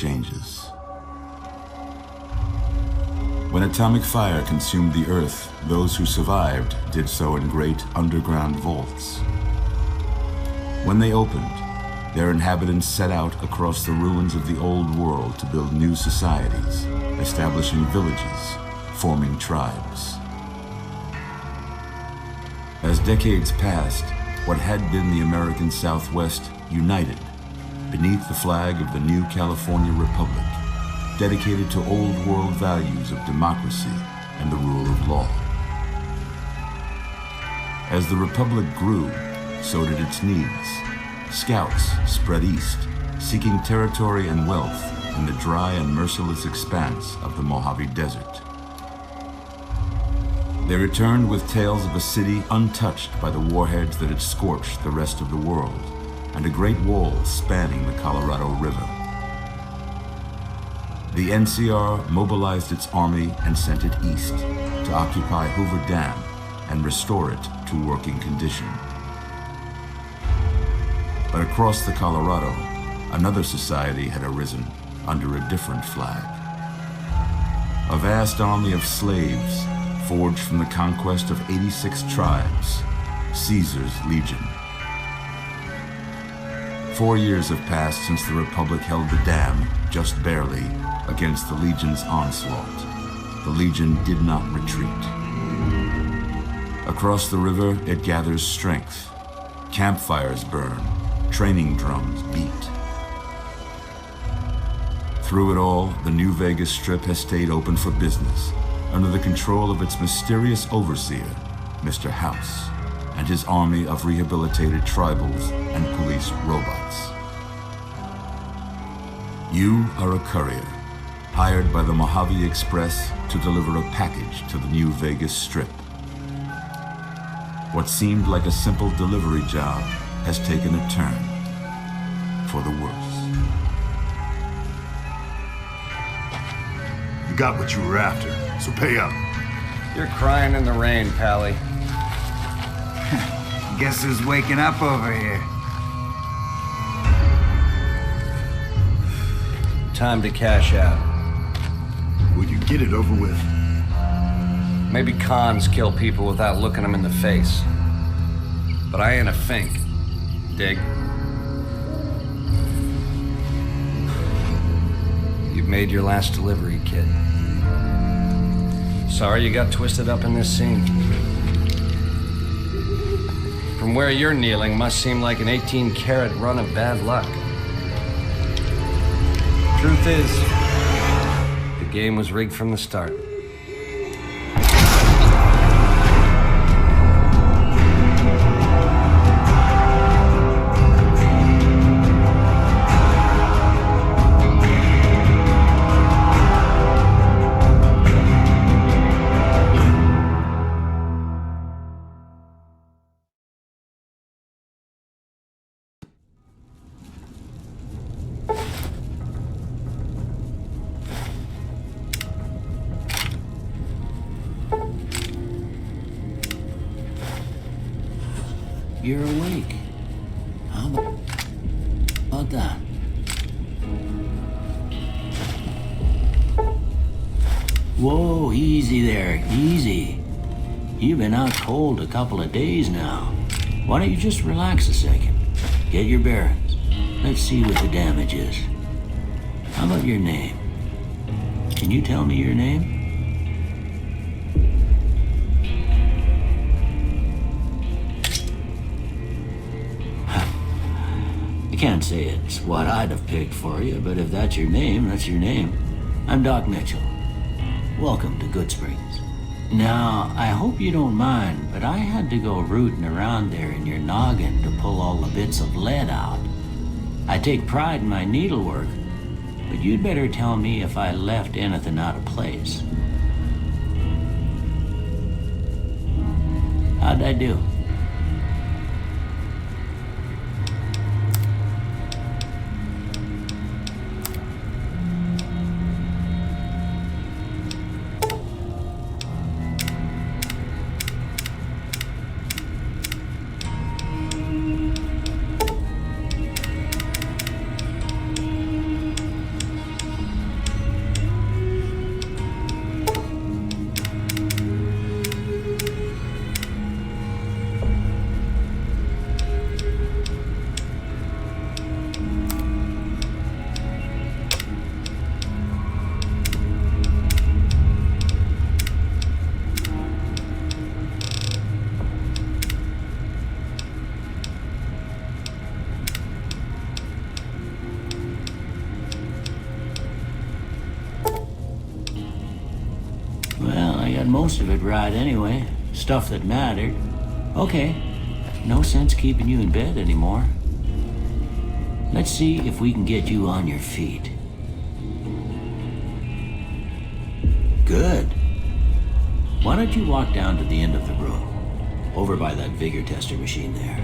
changes. When atomic fire consumed the Earth, those who survived did so in great underground vaults. When they opened, their inhabitants set out across the ruins of the old world to build new societies, establishing villages, forming tribes. As decades passed, what had been the American Southwest united beneath the flag of the new California Republic, dedicated to old world values of democracy and the rule of law. As the Republic grew, so did its needs. Scouts spread east, seeking territory and wealth in the dry and merciless expanse of the Mojave Desert. They returned with tales of a city untouched by the warheads that had scorched the rest of the world, and a great wall spanning the Colorado River. The NCR mobilized its army and sent it east to occupy Hoover Dam and restore it to working condition. But across the Colorado, another society had arisen under a different flag. A vast army of slaves forged from the conquest of 86 tribes, Caesar's Legion. 4 years have passed since the Republic held the dam, just barely, against the Legion's onslaught. The Legion did not retreat. Across the river, it gathers strength. Campfires burn. Training drums beat. Through it all, the New Vegas Strip has stayed open for business, under the control of its mysterious overseer, Mr. House, and his army of rehabilitated tribals and police robots. You are a courier, hired by the Mojave Express to deliver a package to the New Vegas Strip. What seemed like a simple delivery job has taken a turn for the worse. You got what you were after, so pay up. You're crying in the rain, Pally. Guess who's waking up over here? Time to cash out. Will you get it over with? Maybe cons kill people without looking them in the face. But I ain't a fink. Dig? You've made your last delivery, kid. Sorry you got twisted up in this scene. From where you're kneeling must seem like an 18-carat run of bad luck. Truth is, the game was rigged from the start. You're awake. How about that? Whoa, easy there, easy. You've been out cold a couple of days now. Why don't you just relax a second? Get your bearings. Let's see what the damage is. How about your name? Can you tell me your name? I can't say it's what I'd have picked for you, but if that's your name, that's your name. I'm Doc Mitchell. Welcome to Goodsprings. Now, I hope you don't mind, but I had to go rooting around there in your noggin to pull all the bits of lead out. I take pride in my needlework, but you'd better tell me if I left anything out of place. How'd I do? Well, I got most of it right anyway. Stuff that mattered. Okay, no sense keeping you in bed anymore. Let's see if we can get you on your feet. Good. Why don't you walk down to the end of the room, over by that vigor tester machine there.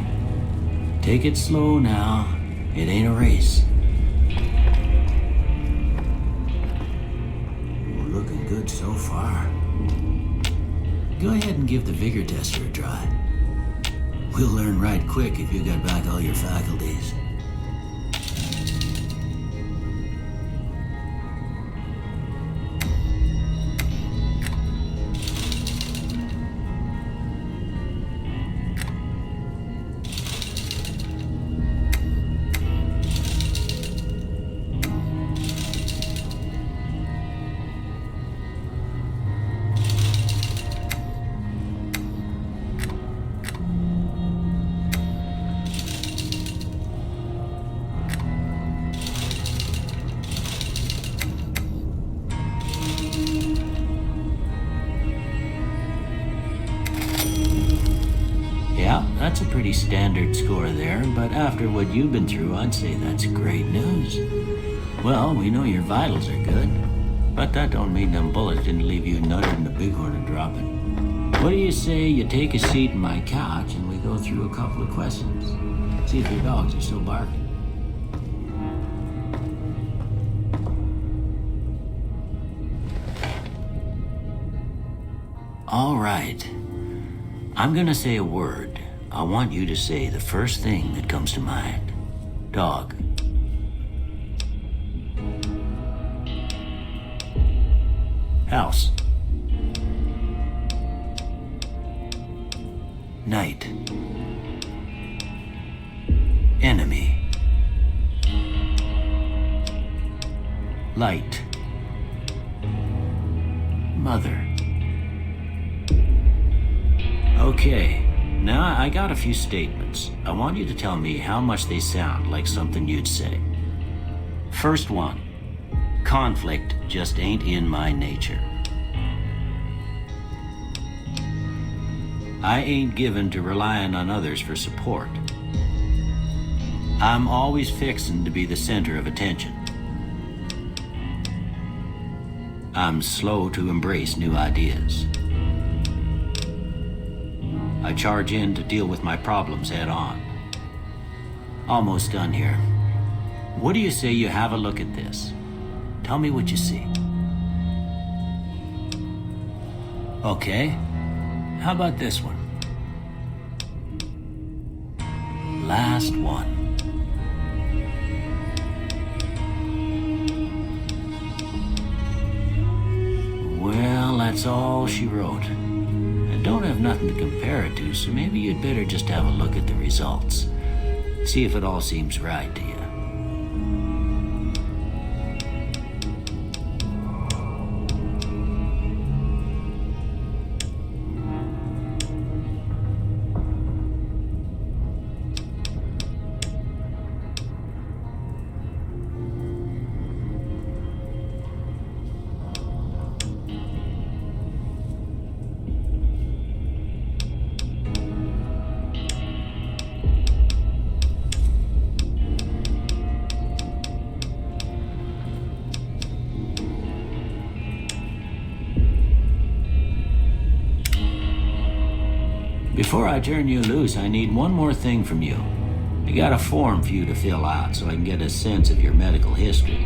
Take it slow now. It ain't a race. We're looking good so far. Go ahead and give the vigor tester a try. We'll learn right quick if you got back all your faculties. That's a pretty standard score there, but after what you've been through, I'd say that's great news. Well, we know your vitals are good, but that don't mean them bullets didn't leave you nutted in the bighorn and dropping. What do you say you take a seat in my couch and we go through a couple of questions? See if your dogs are still barking. All right. I'm gonna say a word. I want you to say the first thing that comes to mind. Dog. House. Night. Enemy. Light. Mother. Okay. Now, I got a few statements. I want you to tell me how much they sound like something you'd say. First one. Conflict just ain't in my nature. I ain't given to relying on others for support. I'm always fixin' to be the center of attention. I'm slow to embrace new ideas. I charge in to deal with my problems head on. Almost done here. What do you say you have a look at this? Tell me what you see. Okay. How about this one? Last one. Well, that's all she wrote. I don't have nothing to compare it to, so maybe you'd better just have a look at the results. See if it all seems right to you. Before I turn you loose, I need one more thing from you. I got a form for you to fill out so I can get a sense of your medical history.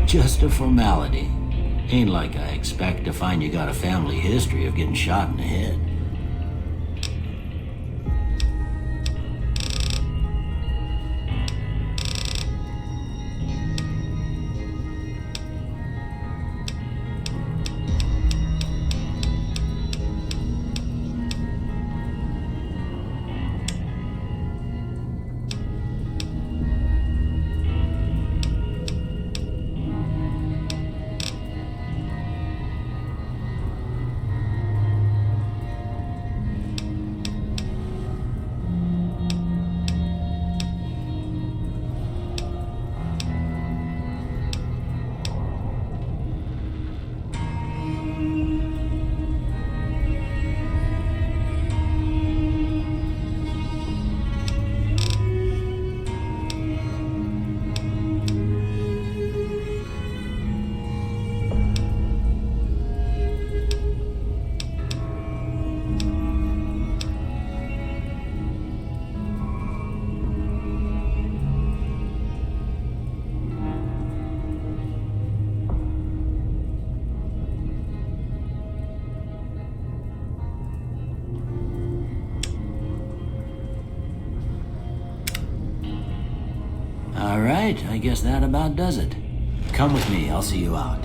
Just a formality. Ain't like I expect to find you got a family history of getting shot in the head. right, I guess that about does it. Come with me, I'll see you out.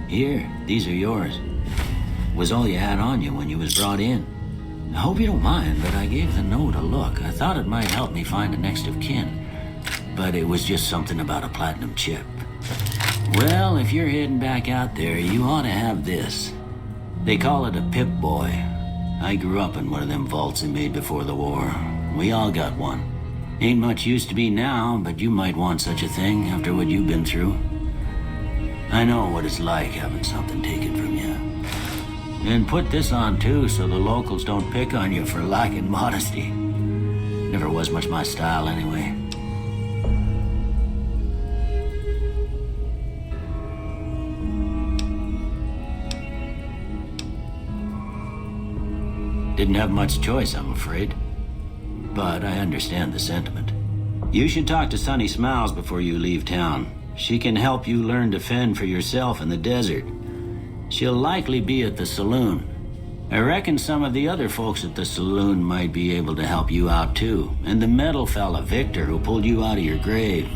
Here, these are yours. Was all you had on you when you was brought in. I hope you don't mind, but I gave the note a look. I thought it might help me find a next of kin. But it was just something about a platinum chip. Well, if you're heading back out there, you ought to have this. They call it a Pip-Boy. I grew up in one of them vaults they made before the war. We all got one. Ain't much use to me now, but you might want such a thing after what you've been through. I know what it's like having something taken from you. And put this on too, so the locals don't pick on you for lacking modesty. Never was much my style anyway. Didn't have much choice, I'm afraid. But I understand the sentiment. You should talk to Sunny Smiles before you leave town. She can help you learn to fend for yourself in the desert. She'll likely be at the saloon. I reckon some of the other folks at the saloon might be able to help you out too. And the metal fella, Victor, who pulled you out of your grave.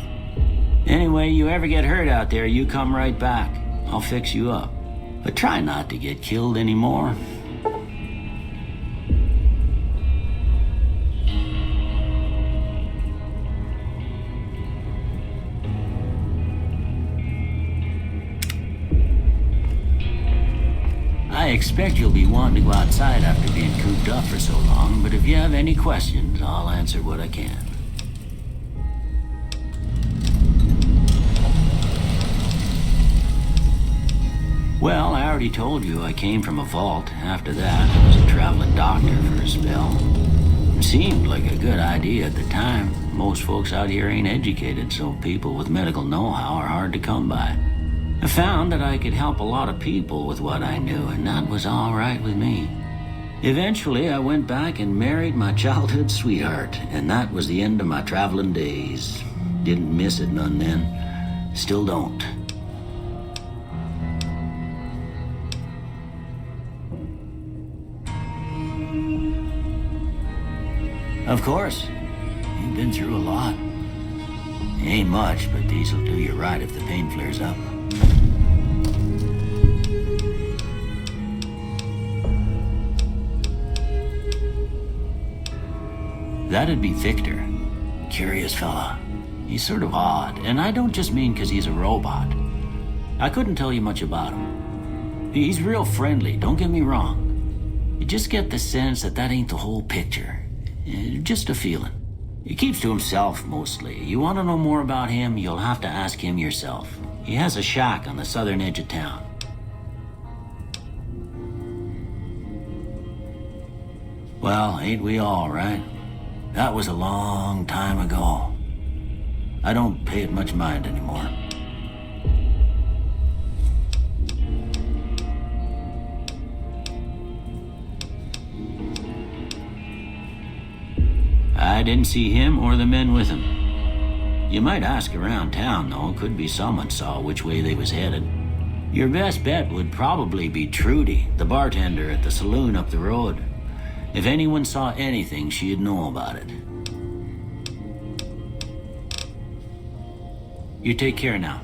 Anyway, you ever get hurt out there, you come right back. I'll fix you up. But try not to get killed anymore. I expect you'll be wanting to go outside after being cooped up for so long, but if you have any questions, I'll answer what I can. Well, I already told you I came from a vault. After that, I was a traveling doctor for a spell. It seemed like a good idea at the time. Most folks out here ain't educated, so people with medical know-how are hard to come by. I found that I could help a lot of people with what I knew, and that was all right with me. Eventually, I went back and married my childhood sweetheart, and that was the end of my traveling days. Didn't miss it none then. Still don't. Of course. You've been through a lot. Ain't much, but these'll do you right if the pain flares up. That'd be Victor. Curious fella. He's sort of odd, and I don't just mean 'cause he's a robot. I couldn't tell you much about him. He's real friendly, don't get me wrong. You just get the sense that ain't the whole picture. Just a feeling. He keeps to himself mostly. You want to know more about him, you'll have to ask him yourself. He has a shack on the southern edge of town. Well, ain't we all, right? That was a long time ago. I don't pay it much mind anymore. I didn't see him or the men with him. You might ask around town, though. Could be someone saw which way they was headed. Your best bet would probably be Trudy, the bartender at the saloon up the road. If anyone saw anything, she'd know about it. You take care now.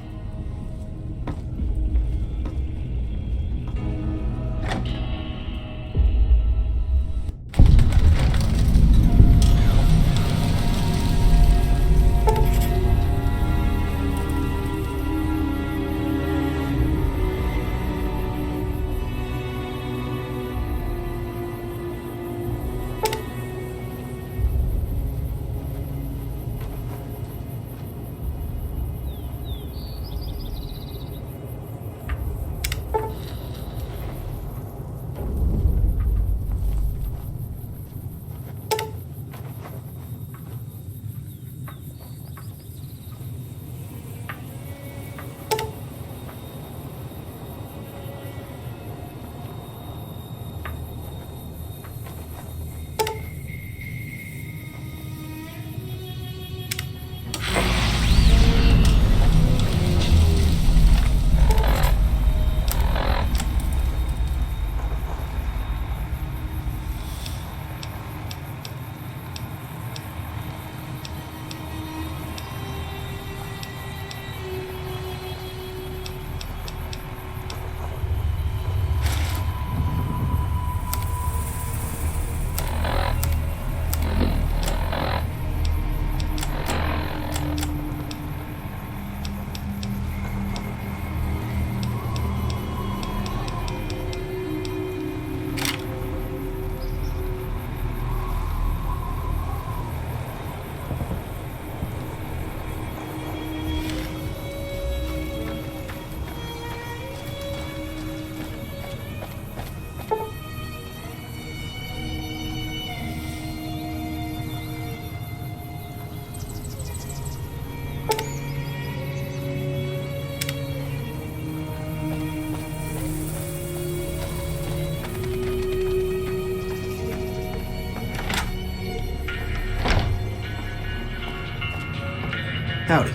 Howdy.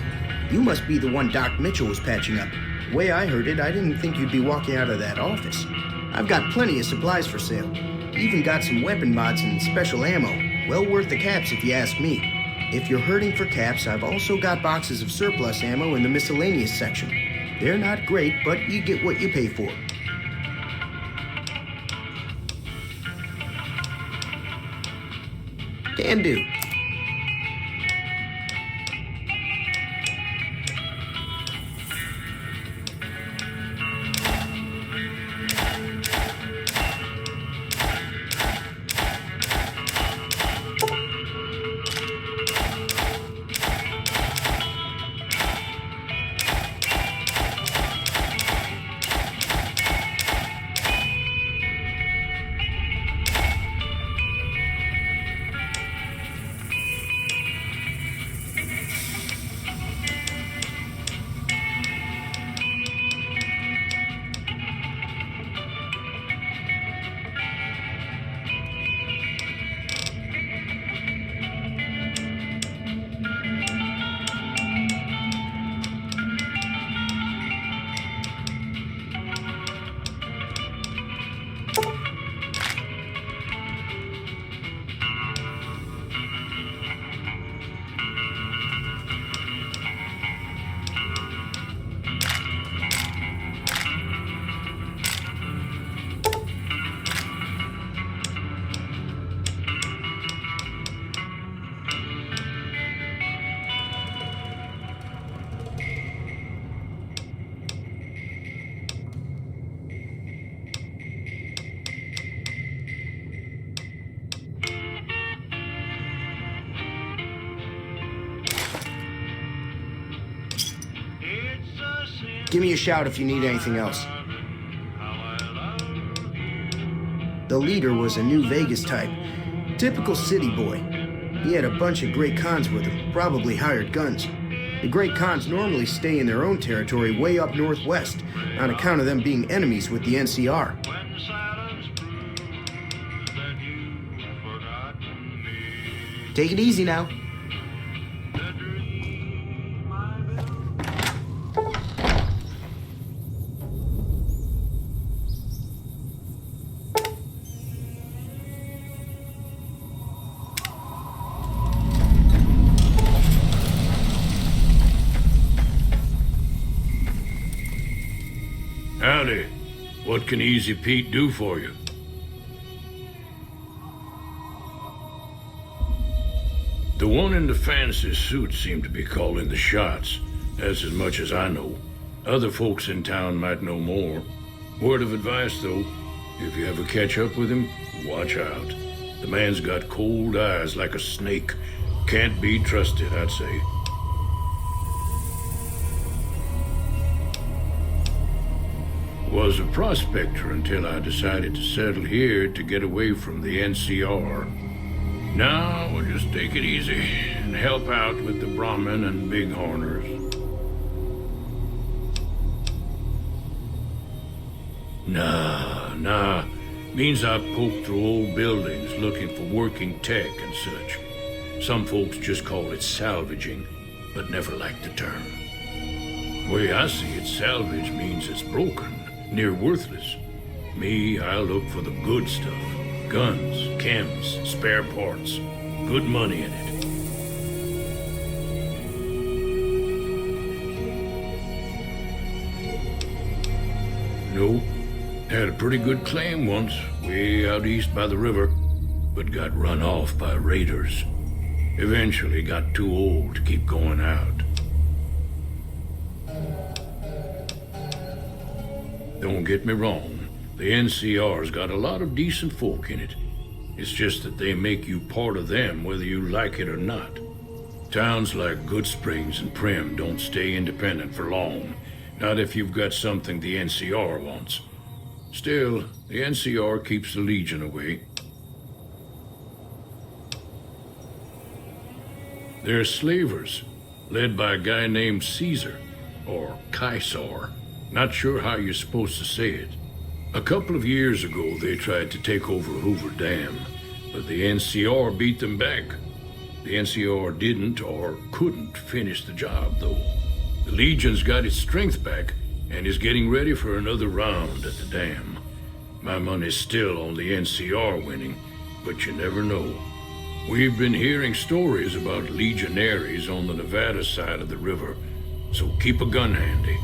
You must be the one Doc Mitchell was patching up. The way I heard it, I didn't think you'd be walking out of that office. I've got plenty of supplies for sale. Even got some weapon mods and special ammo. Well worth the caps if you ask me. If you're hurting for caps, I've also got boxes of surplus ammo in the miscellaneous section. They're not great, but you get what you pay for. Can do. Give me a shout if you need anything else. The leader was a New Vegas type. Typical city boy. He had a bunch of Great Khans with him, probably hired guns. The Great Khans normally stay in their own territory way up northwest, on account of them being enemies with the NCR. Take it easy now. Howdy. What can Easy Pete do for you? The one in the fancy suit seemed to be calling the shots. That's as much as I know. Other folks in town might know more. Word of advice, though, if you ever catch up with him, watch out. The man's got cold eyes like a snake. Can't be trusted, I'd say. Was a prospector until I decided to settle here to get away from the NCR. Now we'll just take it easy and help out with the Brahmin and Bighorners. Nah. Means I poke through old buildings looking for working tech and such. Some folks just call it salvaging, but never liked the term. Way I see it, salvage means it's broken. Near worthless. Me, I look for the good stuff. Guns, chems, spare parts. Good money in it. Nope. Had a pretty good claim once, way out east by the river, but got run off by raiders. Eventually got too old to keep going out. Don't get me wrong, the NCR's got a lot of decent folk in it. It's just that they make you part of them whether you like it or not. Towns like Goodsprings and Prim don't stay independent for long, not if you've got something the NCR wants. Still, the NCR keeps the Legion away. They're slavers, led by a guy named Caesar, or Caesar. Not sure how you're supposed to say it. A couple of years ago, they tried to take over Hoover Dam, but the NCR beat them back. The NCR didn't or couldn't finish the job, though. The Legion's got its strength back and is getting ready for another round at the dam. My money's still on the NCR winning, but you never know. We've been hearing stories about legionaries on the Nevada side of the river, so keep a gun handy.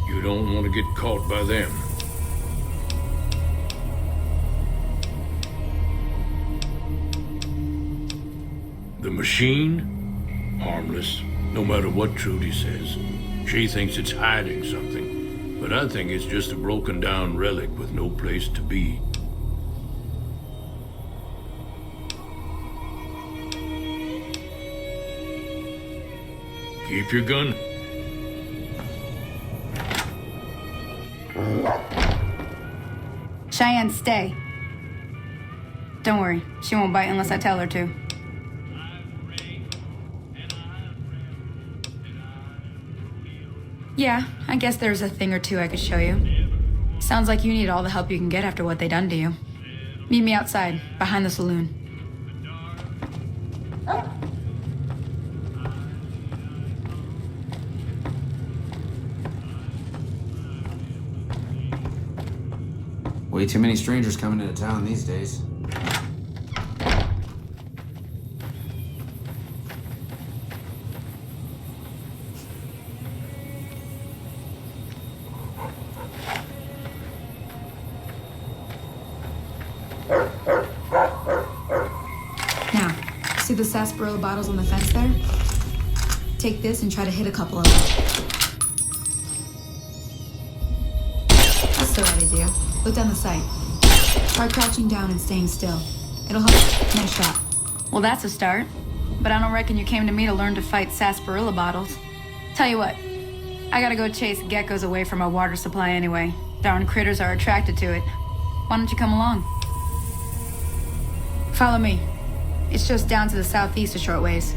You don't want to get caught by them. The machine? Harmless, no matter what Trudy says. She thinks it's hiding something, but I think it's just a broken down relic with no place to be. Keep your gun. Cheyenne, stay. Don't worry, she won't bite unless I tell her to. Yeah, I guess there's a thing or two I could show you. Sounds like you need all the help you can get after what they done to you. Meet me outside, behind the saloon. Way too many strangers coming into town these days. Now, see the sarsaparilla bottles on the fence there? Take this and try to hit a couple of them. That's the right idea. Look down the sight. Try crouching down and staying still. It'll help. Nice shot. Well, that's a start. But I don't reckon you came to me to learn to fight sarsaparilla bottles. Tell you what, I gotta go chase geckos away from our water supply anyway. Darn critters are attracted to it. Why don't you come along? Follow me. It's just down to the southeast a short ways.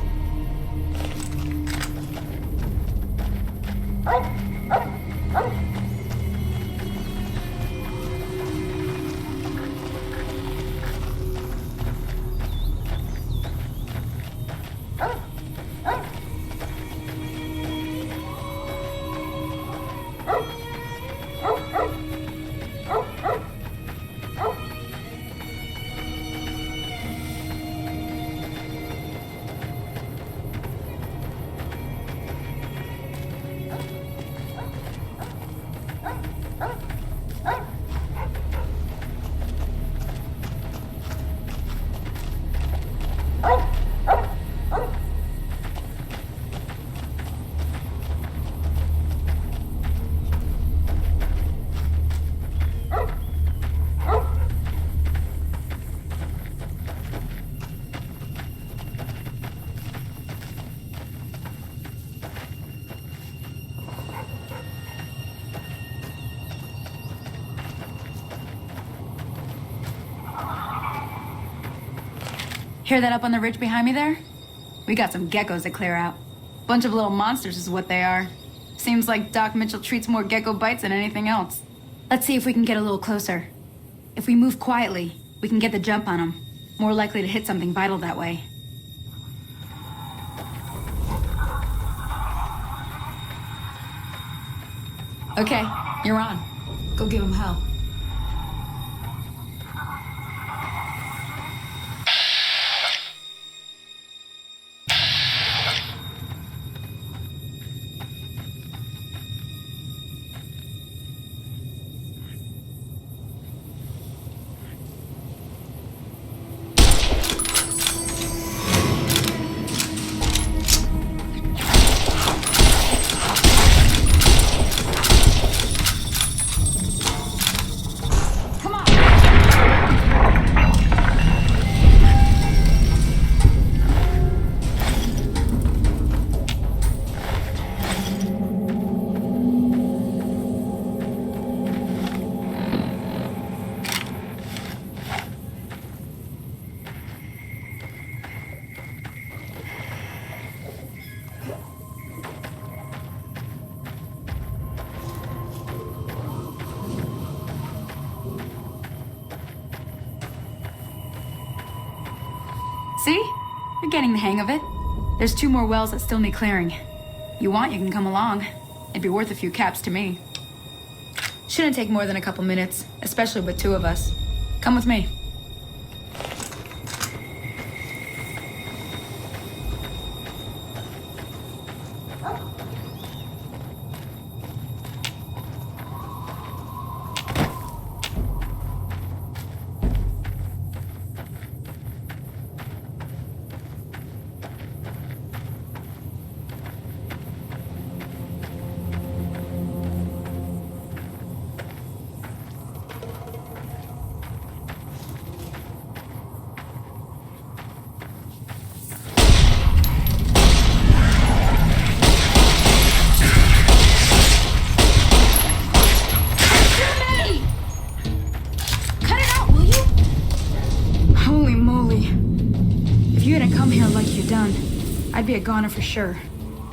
Hear that up on the ridge behind me there? We got some geckos to clear out. Bunch of little monsters is what they are. Seems like Doc Mitchell treats more gecko bites than anything else. Let's see if we can get a little closer. If we move quietly, we can get the jump on them. More likely to hit something vital that way. Okay, you're on. Go give them hell. See? You're getting the hang of it. There's 2 more wells that still need clearing. You want, you can come along. It'd be worth a few caps to me. Shouldn't take more than a couple minutes, especially with 2 of us. Come with me. I'd be a goner for sure.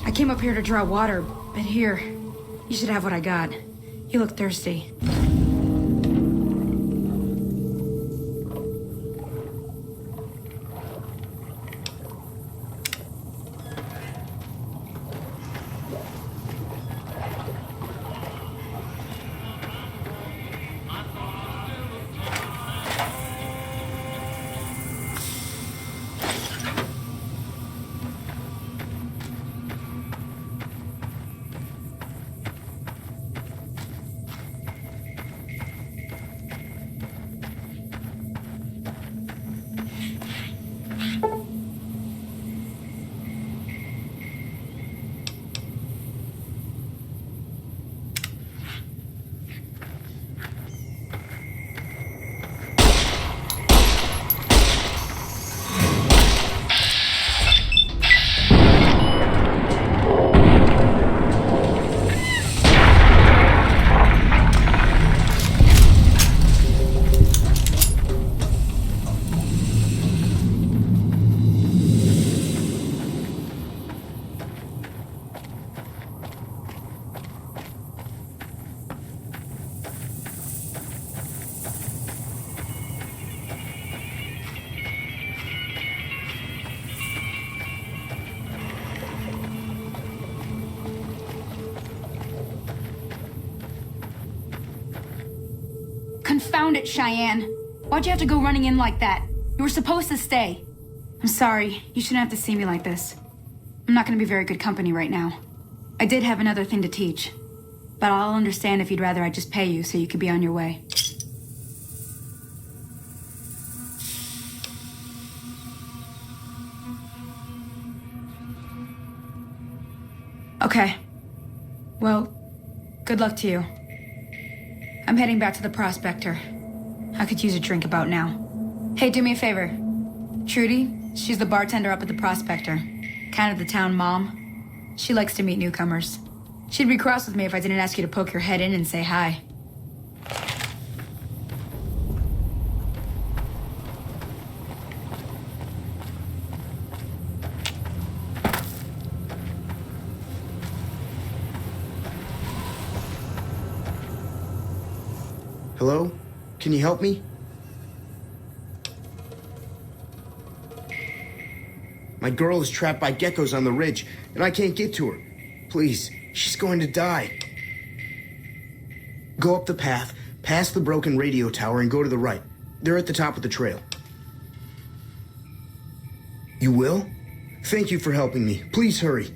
I came up here to draw water, but here, you should have what I got. You look thirsty. Confound it, Cheyenne. Why'd you have to go running in like that? You were supposed to stay. I'm sorry. You shouldn't have to see me like this. I'm not gonna be very good company right now. I did have another thing to teach. But I'll understand if you'd rather I just pay you so you could be on your way. Okay. Well, good luck to you. I'm heading back to the Prospector. I could use a drink about now. Hey, do me a favor. Trudy, she's the bartender up at the Prospector. Kind of the town mom. She likes to meet newcomers. She'd be cross with me if I didn't ask you to poke your head in and say hi. Hello? Can you help me? My girl is trapped by geckos on the ridge, and I can't get to her. Please, she's going to die. Go up the path, past the broken radio tower, and go to the right. They're at the top of the trail. You will? Thank you for helping me. Please hurry.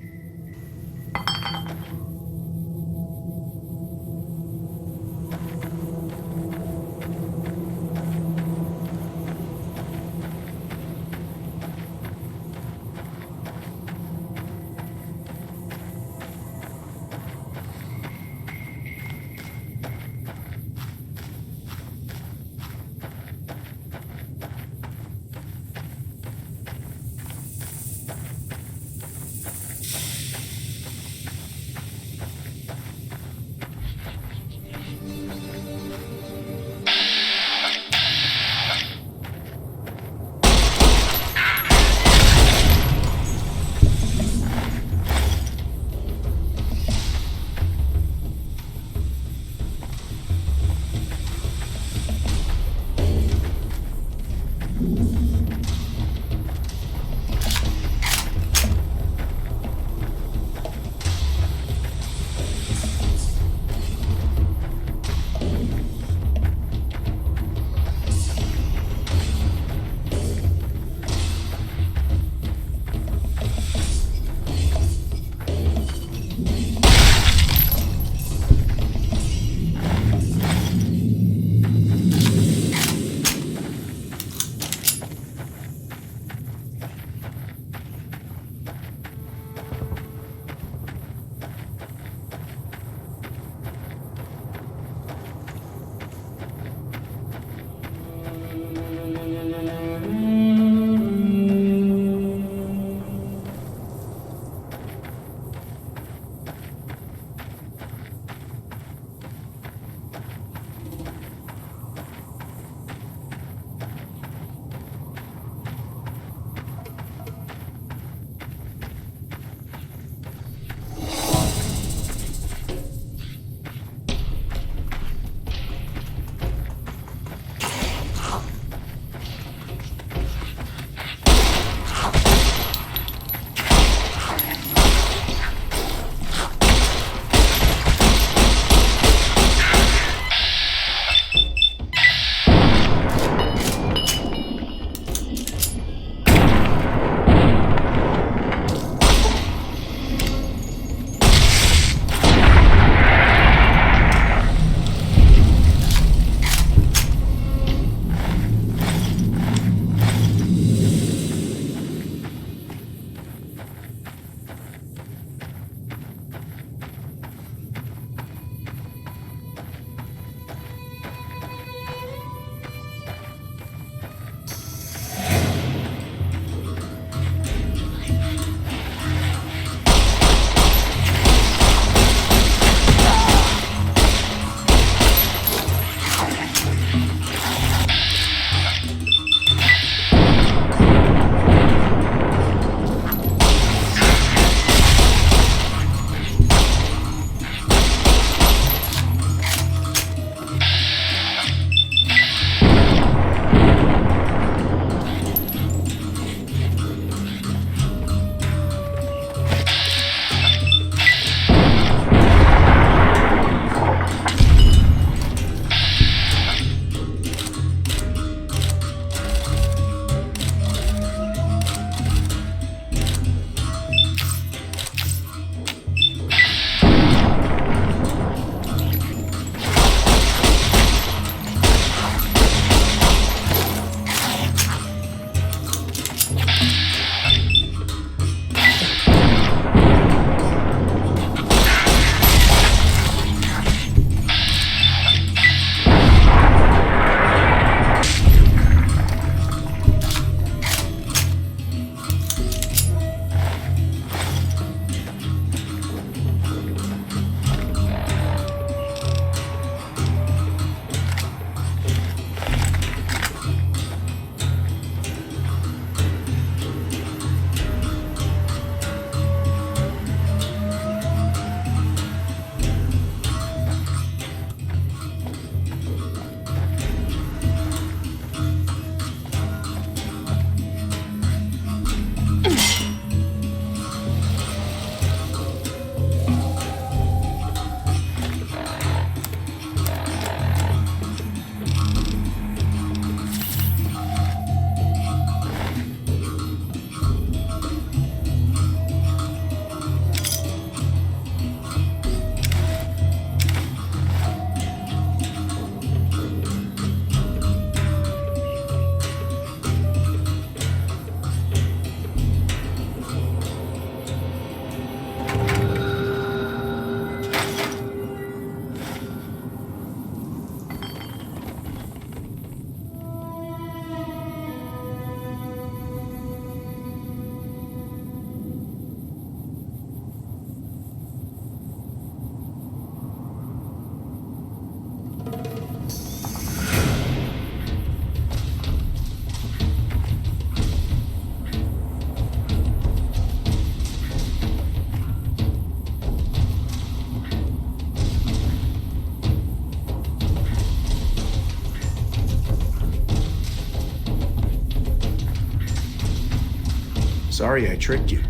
Sorry I tricked you,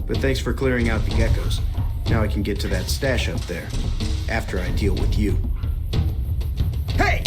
but thanks for clearing out the geckos. Now I can get to that stash up there, after I deal with you. Hey!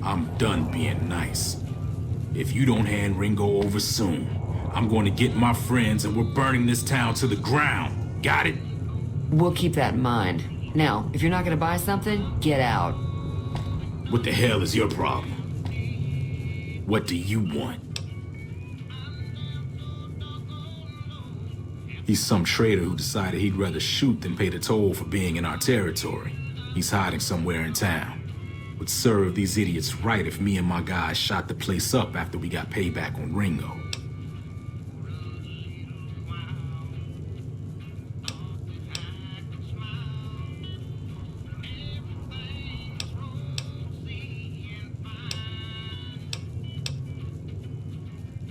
I'm done being nice. If you don't hand Ringo over soon, I'm going to get my friends and we're burning this town to the ground. Got it? We'll keep that in mind. Now, if you're not gonna buy something, get out. What the hell is your problem? What do you want? He's some traitor who decided he'd rather shoot than pay the toll for being in our territory. He's hiding somewhere in town. Would serve these idiots right if me and my guys shot the place up after we got payback on Ringo.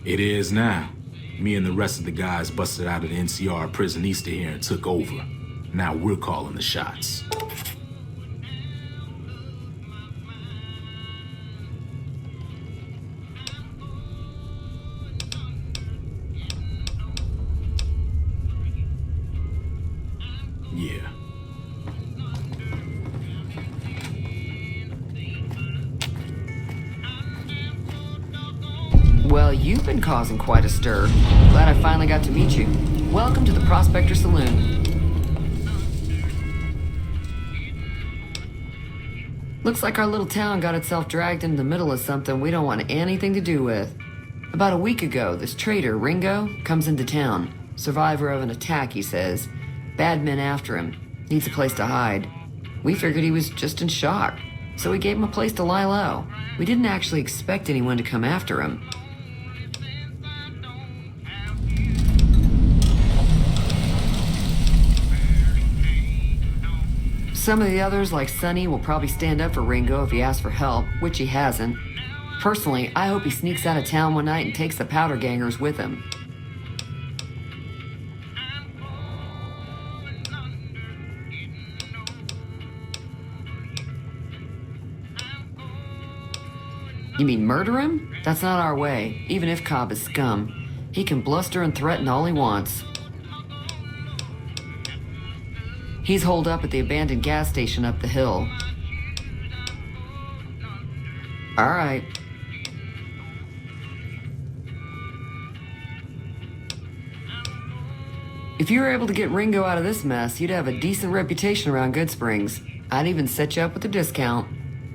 It is now. Me and the rest of the guys busted out of the NCR prison east of here and took over. Now we're calling the shots. Yeah. Well, you've been causing quite a stir. Glad I finally got to meet you. Welcome to the Prospector Saloon. Looks like our little town got itself dragged into the middle of something we don't want anything to do with. About a week ago, this trader, Ringo, comes into town. Survivor of an attack, he says. Bad men after him. Needs a place to hide. We figured he was just in shock, so we gave him a place to lie low. We didn't actually expect anyone to come after him. Some of the others, like Sonny, will probably stand up for Ringo if he asks for help, which he hasn't. Personally, I hope he sneaks out of town one night and takes the powder gangers with him. You mean murder him? That's not our way, even if Cobb is scum. He can bluster and threaten all he wants. He's holed up at the abandoned gas station up the hill. All right. If you were able to get Ringo out of this mess, you'd have a decent reputation around Goodsprings. I'd even set you up with a discount.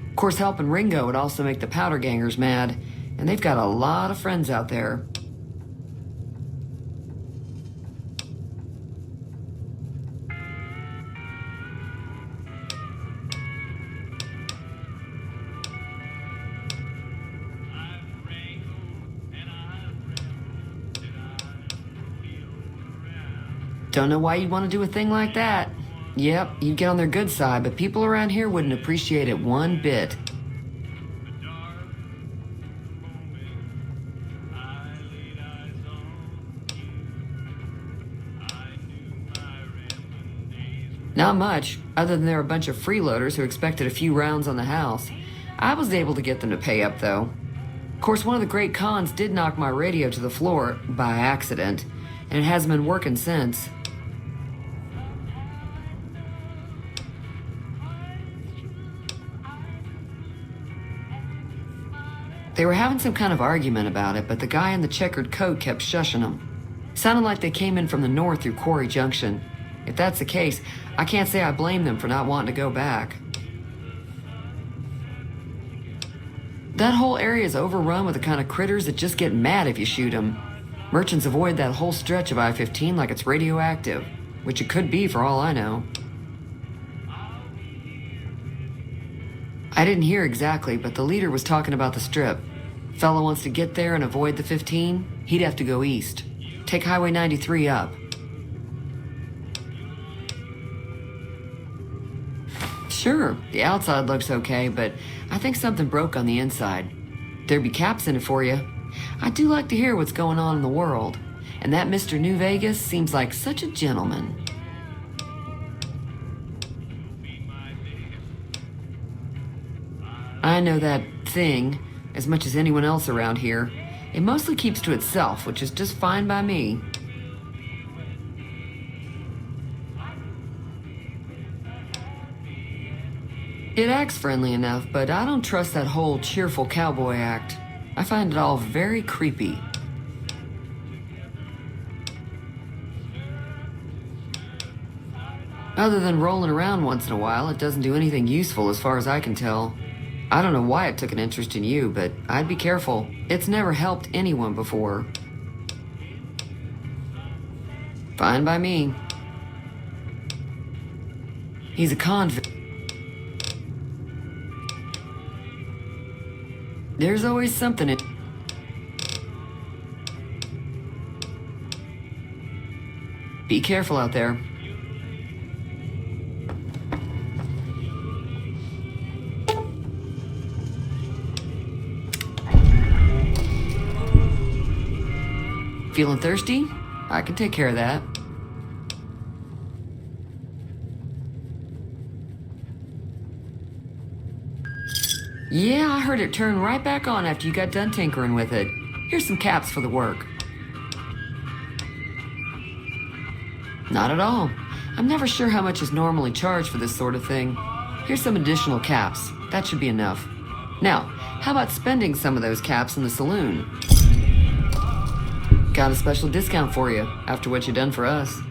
Of course, helping Ringo would also make the powder gangers mad, and they've got a lot of friends out there. Don't know why you'd want to do a thing like that. Yep, you'd get on their good side, but people around here wouldn't appreciate it one bit. Not much, other than there were a bunch of freeloaders who expected a few rounds on the house. I was able to get them to pay up, though. Of course, one of the great cons did knock my radio to the floor, by accident, and it hasn't been working since. They were having some kind of argument about it, but the guy in the checkered coat kept shushing them. Sounded like they came in from the north through Quarry Junction. If that's the case, I can't say I blame them for not wanting to go back. That whole area is overrun with the kind of critters that just get mad if you shoot them. Merchants avoid that whole stretch of I-15 like it's radioactive, which it could be for all I know. I didn't hear exactly, but the leader was talking about the strip. Fella wants to get there and avoid the 15, he'd have to go east. Take Highway 93 up. Sure, the outside looks okay, but I think something broke on the inside. There'd be caps in it for you. I do like to hear what's going on in the world, and that Mr. New Vegas seems like such a gentleman. I know that thing as much as anyone else around here. It mostly keeps to itself, which is just fine by me. It acts friendly enough, but I don't trust that whole cheerful cowboy act. I find it all very creepy. Other than rolling around once in a while, it doesn't do anything useful as far as I can tell. I don't know why it took an interest in you, but I'd be careful. It's never helped anyone before. Fine by me. He's a convict. There's always something in... Be careful out there. Feeling thirsty? I can take care of that. Yeah, I heard it turn right back on after you got done tinkering with it. Here's some caps for the work. Not at all. I'm never sure how much is normally charged for this sort of thing. Here's some additional caps. That should be enough. Now, how about spending some of those caps in the saloon? Got a special discount for you after what you done for us.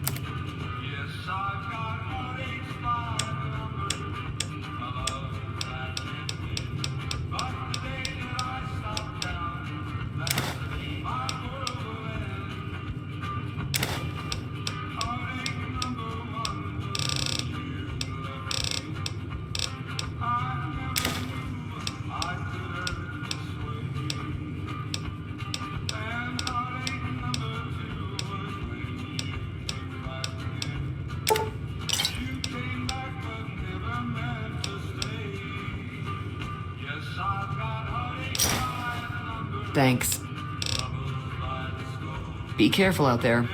Thanks. Be careful out there.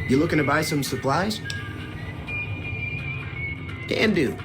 You looking to buy some supplies? Can do.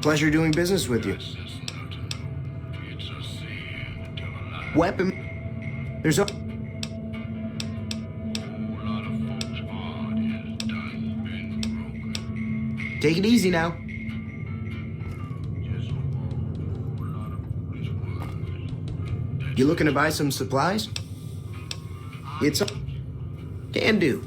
Pleasure doing business with you. Weapon. There's a... Take it easy now. You looking to buy some supplies? It's a... Can do.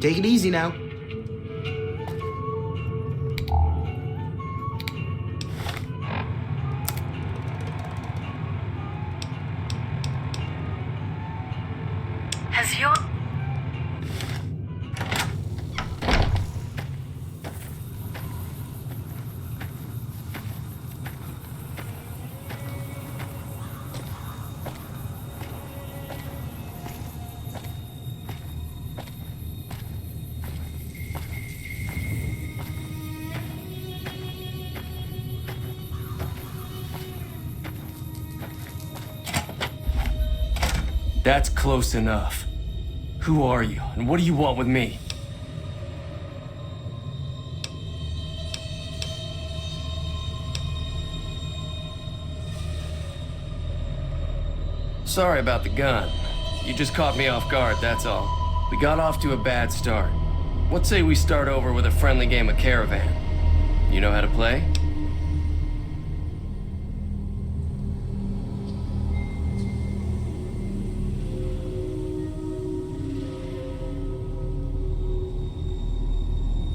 Take it easy now. Has your... That's close enough. Who are you, and what do you want with me? Sorry about the gun. You just caught me off guard, that's all. We got off to a bad start. What say we start over with a friendly game of Caravan? You know how to play?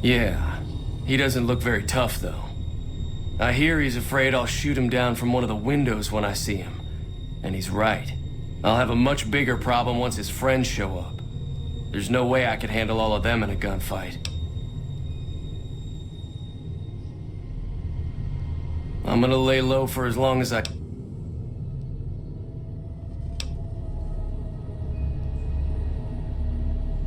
Yeah, he doesn't look very tough, though. I hear he's afraid I'll shoot him down from one of the windows when I see him. And he's right. I'll have a much bigger problem once his friends show up. There's no way I could handle all of them in a gunfight. I'm gonna lay low for as long as I...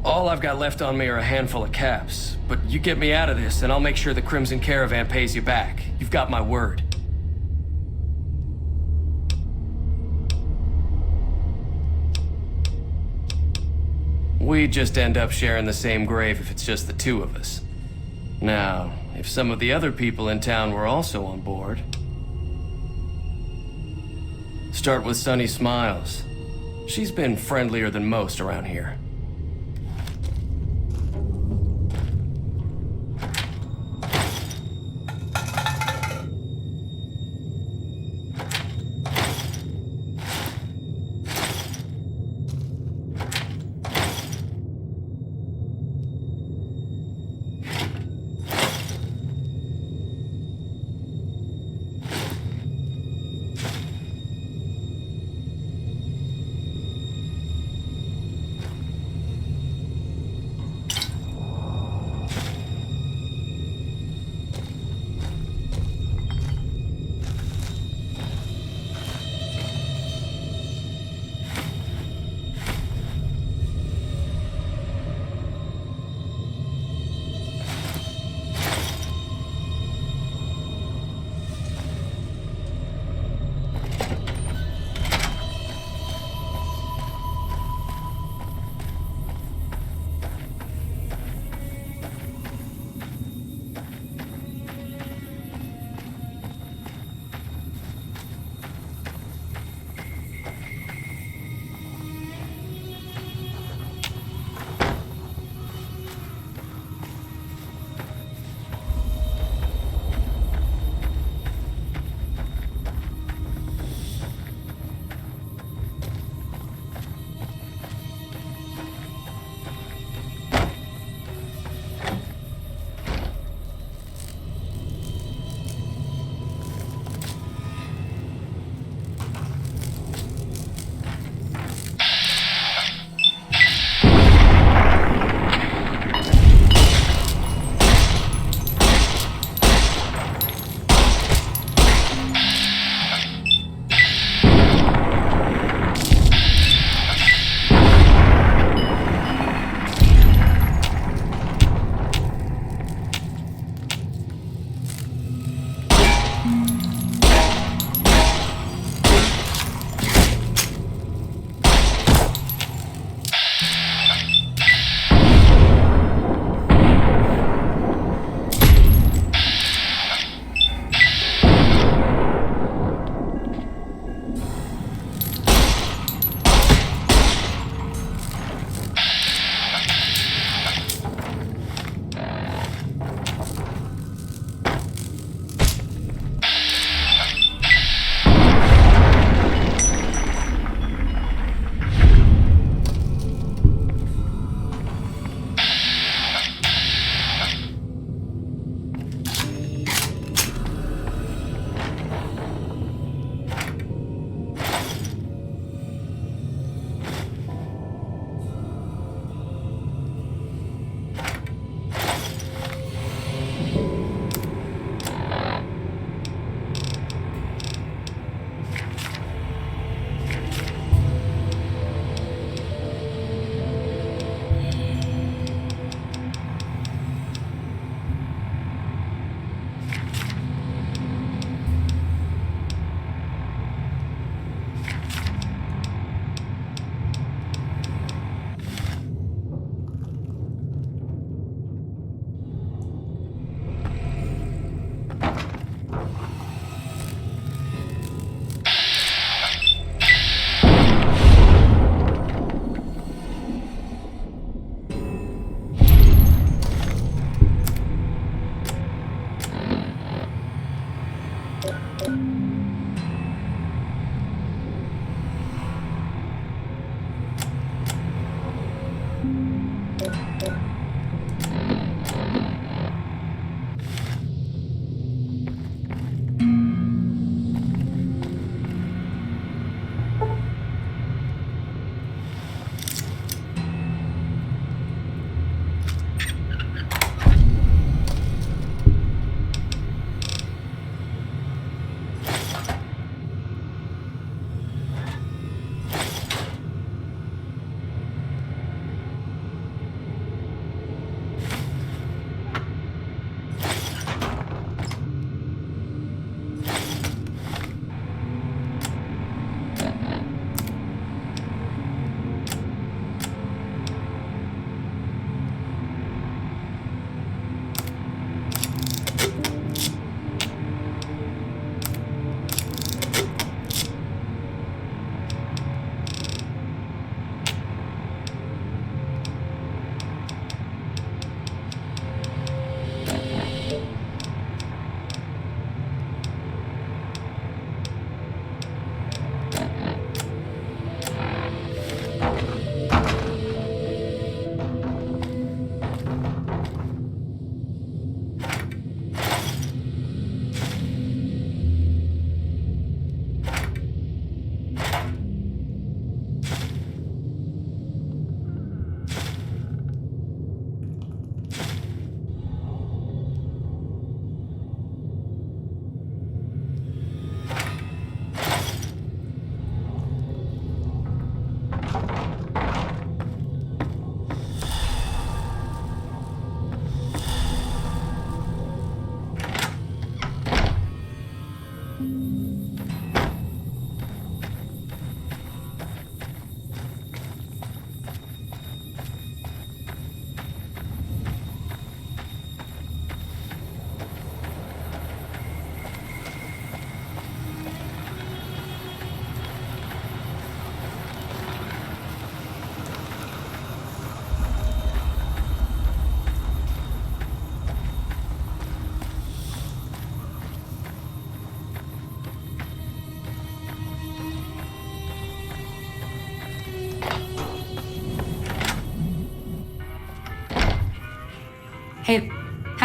All I've got left on me are a handful of caps, but you get me out of this and I'll make sure the Crimson Caravan pays you back. You've got my word. We'd just end up sharing the same grave if it's just the two of us. Now, if some of the other people in town were also on board... Start with Sunny Smiles. She's been friendlier than most around here.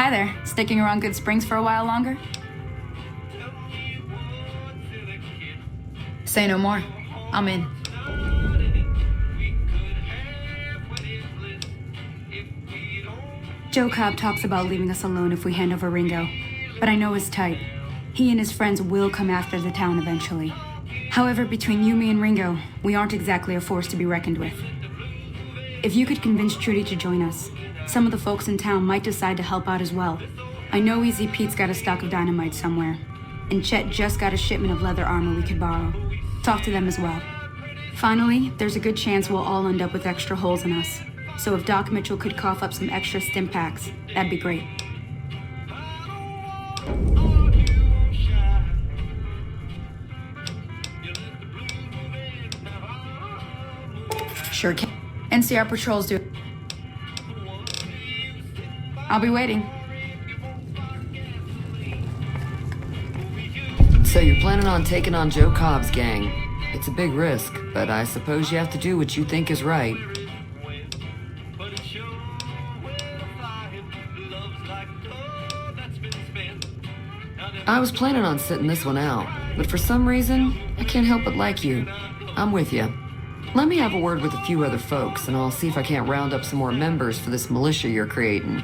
Hi there. Sticking around Goodsprings for a while longer? Say no more. I'm in. Joe Cobb talks about leaving us alone if we hand over Ringo, but I know he's tight. He and his friends will come after the town eventually. However, between you, me, and Ringo, we aren't exactly a force to be reckoned with. If you could convince Trudy to join us, some of the folks in town might decide to help out as well. I know Easy Pete's got a stock of dynamite somewhere, and Chet just got a shipment of leather armor we could borrow. Talk to them as well. Finally, there's a good chance we'll all end up with extra holes in us. So if Doc Mitchell could cough up some extra stim packs, that'd be great. Sure can. NCR patrols do. I'll be waiting. So you're planning on taking on Joe Cobb's gang. It's a big risk, but I suppose you have to do what you think is right. I was planning on sitting this one out, but for some reason, I can't help but like you. I'm with you. Let me have a word with a few other folks, and I'll see if I can't round up some more members for this militia you're creating.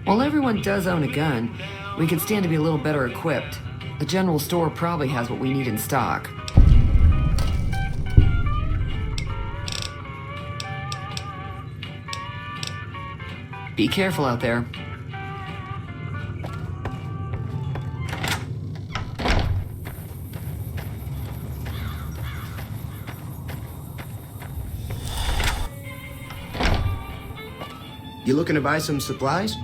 While everyone does own a gun, we could stand to be a little better equipped. The general store probably has what we need in stock. Be careful out there. You looking to buy some supplies?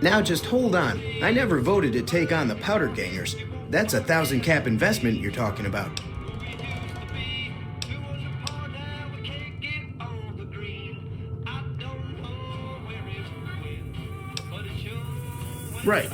Now just hold on. I never voted to take on the powder gangers. That's 1,000 cap investment you're talking about. Right.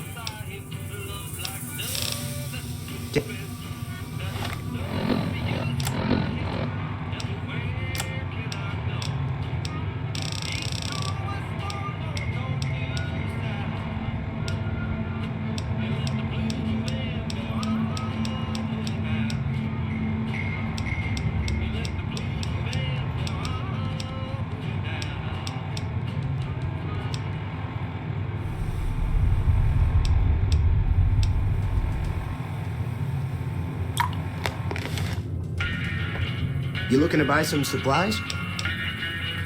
You looking to buy some supplies?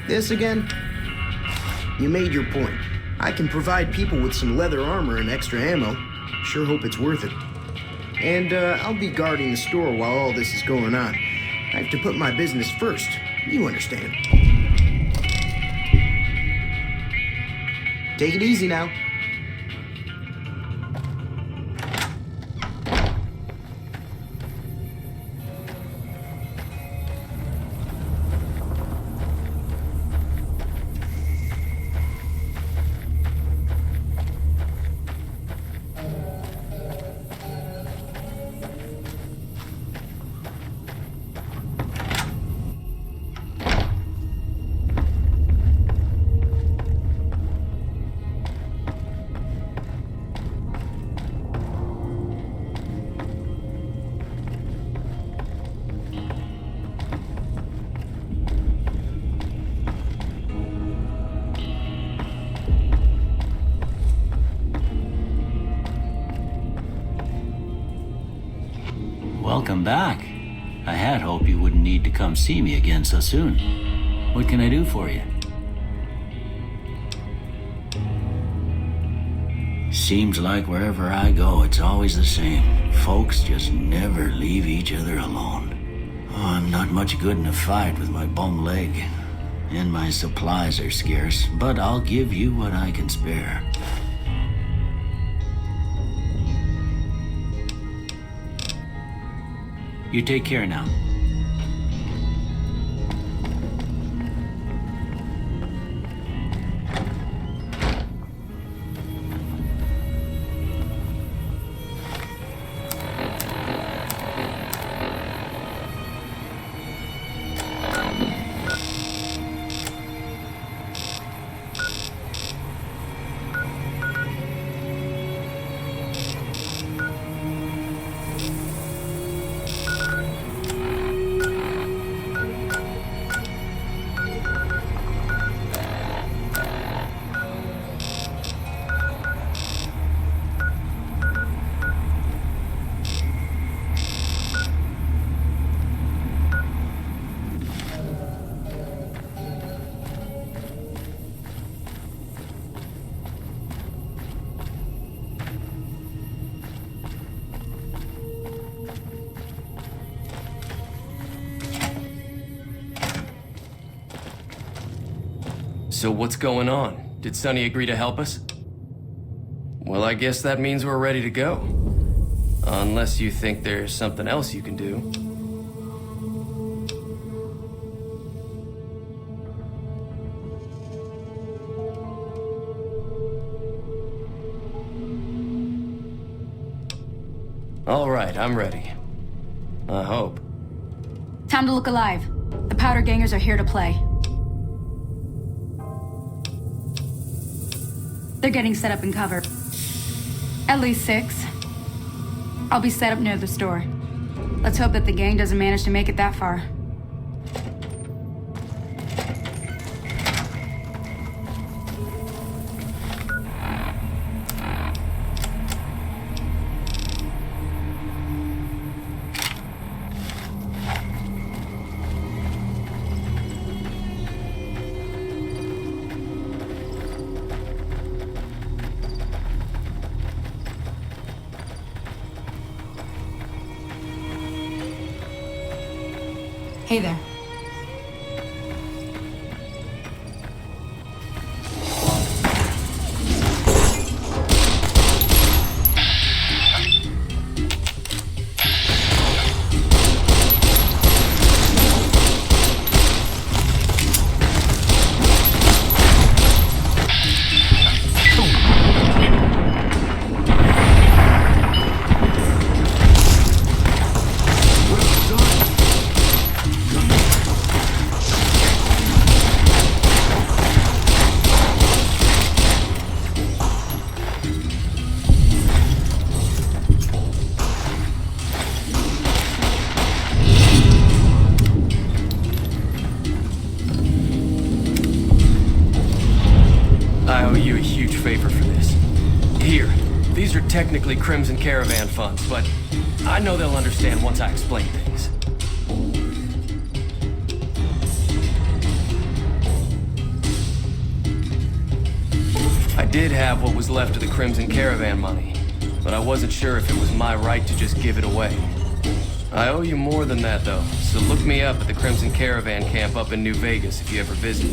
This again? You made your point. I can provide people with some leather armor and extra ammo. Sure hope it's worth it. And I'll be guarding the store while all this is going on. I have to put my business first. You understand. Take it easy now. Welcome back. I had hoped you wouldn't need to come see me again so soon. What can I do for you? Seems like wherever I go, it's always the same. Folks just never leave each other alone. Oh, I'm not much good in a fight with my bum leg. And my supplies are scarce, but I'll give you what I can spare. You take care now. So what's going on? Did Sonny agree to help us? Well, I guess that means we're ready to go. Unless you think there's something else you can do. All right, I'm ready. I hope. Time to look alive. The powder gangers are here to play. They're getting set up in cover. At least 6. I'll be set up near the store. Let's hope that the gang doesn't manage to make it that far. Hey there. I owe you a huge favor for this. Here, these are technically Crimson Caravan funds, but I know they'll understand once I explain things. I did have what was left of the Crimson Caravan money, but I wasn't sure if it was my right to just give it away. I owe you more than that, though, so look me up at the Crimson Caravan camp up in New Vegas if you ever visit.